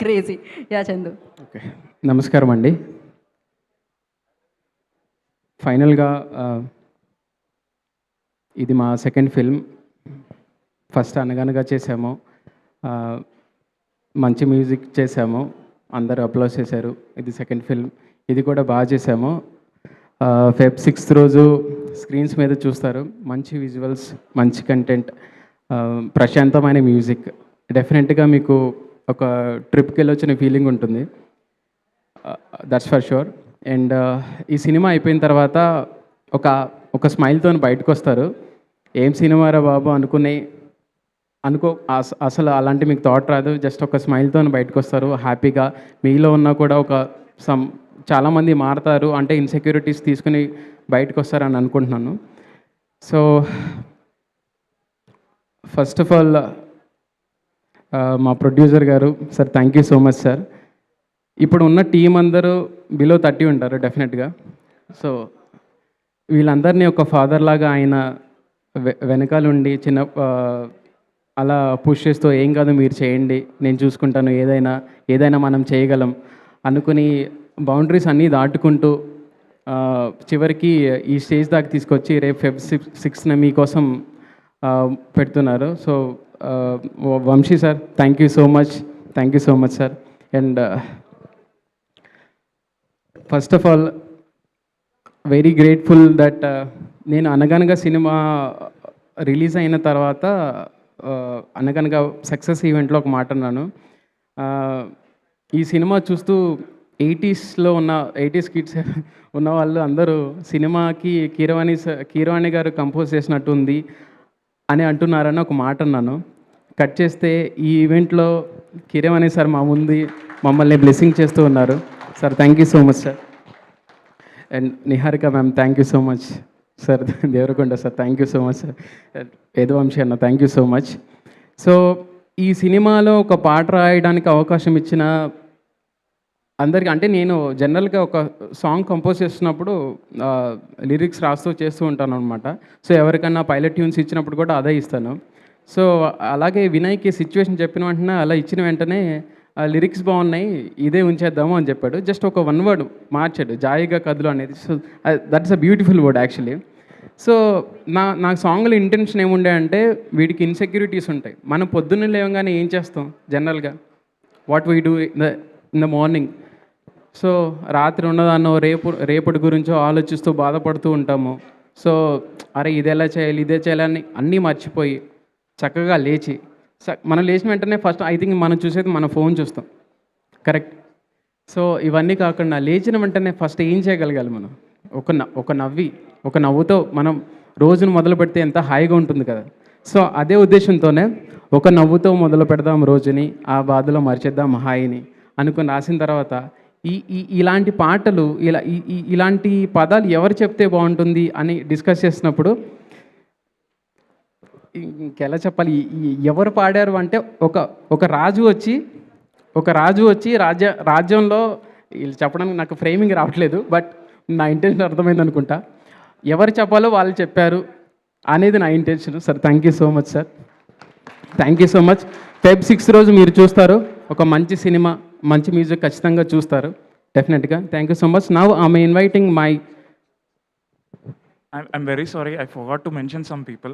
Crazy. Yeah Chandu. Okay, నమస్కారం అండి. ఫైనల్గా ఇది మా సెకండ్ ఫిల్మ్. ఫస్ట్ అనగనగా చేసాము, ఆ, మంచి మ్యూజిక్ చేసాము, అందరూ అప్లోడ్ చేశారు. ఇది సెకండ్ ఫిల్మ్, ఇది కూడా బాగా చేసాము. ఫెబ్ 6th రోజు స్క్రీన్స్ మీద చూస్తారు. మంచి విజువల్స్, మంచి కంటెంట్, ప్రశాంతమైన మ్యూజిక్. డెఫినెట్గా మీకు ఒక ట్రిప్కి వెళ్ళొచ్చిన ఫీలింగ్ ఉంటుంది. That's for sure. అండ్ ఈ సినిమా అయిపోయిన తర్వాత ఒక ఒక స్మైల్తో బయటకు వస్తారు. ఏం సినిమారా బాబు అసలు అలాంటి మీకు థాట్ రాదు. జస్ట్ ఒక స్మైల్తో బయటకు వస్తారు హ్యాపీగా. మీలో ఉన్న కూడా చాలామంది మారుతారు, అంటే ఇన్సెక్యూరిటీస్ తీసుకుని బయటకు వస్తారని అనుకుంటున్నాను. సో ఫస్ట్ ఆఫ్ ఆల్ మా ప్రొడ్యూసర్ గారు, sir thank you so much sir. ఇప్పుడు ఉన్న టీం అందరూ బిలో 30 ఉంటారు డెఫినెట్గా. సో వీళ్ళందరినీ ఒక ఫాదర్ లాగా ఆయన వెనకాలండి అలా పుష్ చేస్తూ, ఏం కాదు మీరు చేయండి, నేను చూసుకుంటాను, ఏదైనా మనం చేయగలం అనుకుని బౌండరీస్ అన్నీ దాటుకుంటూ చివరికి ఈ స్టేజ్ దాకా తీసుకొచ్చి రేపు ఫెబ్ 6th మీకోసం పెడుతున్నారు. So Vamshi sir, thank you so much sir. And first of all very grateful that నేను అనగనగా సినిమా రిలీజ్ అయిన తర్వాత అనగనగా సక్సెస్ ఈవెంట్లో ఒక మాట అన్నాను. ఈ సినిమా చూస్తూ 80s కిడ్స్ ఉన్న వాళ్ళు అందరూ సినిమాకి కీరవాణి గారు కంపోజ్ చేసినట్టు ఉంది అని అంటున్నారని ఒక మాట అన్నాను. కట్ చేస్తే ఈ ఈవెంట్లో కీరవాణి సార్ మమ్మల్ని బ్లెస్సింగ్ చేస్తూ ఉన్నారు. Sir thank you so much sir. And Niharika ma'am, thank you so much sir. Devarakonda sir, thank you so much sir. Vedavamsi అన్న, thank you so much. So ఈ సినిమాలో ఒక పాట రాయడానికి అవకాశం ఇచ్చిన అందరికీ, అంటే నేను జనరల్గా ఒక సాంగ్ కంపోజ్ చేస్తున్నప్పుడు లిరిక్స్ చేస్తూ ఉంటాను అనమాట. సో ఎవరికన్నా పైలట్ ట్యూన్స్ ఇచ్చినప్పుడు కూడా అదే ఇస్తాను. సో అలాగే వినయ్కి సిచ్యువేషన్ చెప్పిన వెంటనే, అలా ఇచ్చిన వెంటనే లిరిక్స్ బాగున్నాయి, ఇదే ఉంచేద్దాము అని చెప్పాడు. జస్ట్ ఒక 1 word మార్చాడు, జాయిగా కథలు అనేది. So that's a beautiful word actually. So నా సాంగ్లో ఇంటెన్షన్ ఏముండే అంటే, వీడికి ఇన్సెక్యూరిటీస్ ఉంటాయి. మనం పొద్దున్నే లేవగానే ఏం చేస్తాం జనరల్గా, what we do in the morning. So రాత్రి ఉన్నదాన్నో రేపటి గురించో ఆలోచిస్తూ బాధపడుతూ ఉంటాము. సో అరే ఇదే చేయాలని అన్నీ మర్చిపోయి చక్కగా లేచి, మనం లేచిన వెంటనే ఫస్ట్ ఐ థింక్ మనం చూసేది మన ఫోన్ చూస్తాం, కరెక్ట్? సో ఇవన్నీ కాకుండా లేచిన వెంటనే ఫస్ట్ ఏం చేయగలగాలి మనం? ఒక నవ్వుతో మనం రోజును మొదలు పెడితే ఎంత హాయిగా ఉంటుంది కదా. సో అదే ఉద్దేశంతోనే ఒక నవ్వుతో మొదలు పెడదాం రోజుని, ఆ బాధలో మరిచేద్దాం హాయిని అనుకుని రాసిన తర్వాత ఇలాంటి పాటలు, ఇలాంటి పదాలు ఎవరు చెప్తే బాగుంటుంది అని డిస్కస్ చేసినప్పుడు, ఇంకెలా చెప్పాలి, ఎవరు పాడారు అంటే ఒక రాజు వచ్చి రాజ్యంలో, వీళ్ళు చెప్పడానికి నాకు ఫ్రేమింగ్ రావట్లేదు, బట్ నా ఇంటెన్షన్ అర్థమైంది అనుకుంటా. ఎవరు చెప్పాలో వాళ్ళు చెప్పారు అనేది నా intention. Sir thank you so much sir, thank you so much. Feb 6 రోజు మీరు చూస్తారు ఒక మంచి సినిమా, మంచి మ్యూజిక్ ఖచ్చితంగా చూస్తారు డెఫినెట్గా. Thank you so much. Now I'm inviting my I'm very sorry, I forgot to mention some people.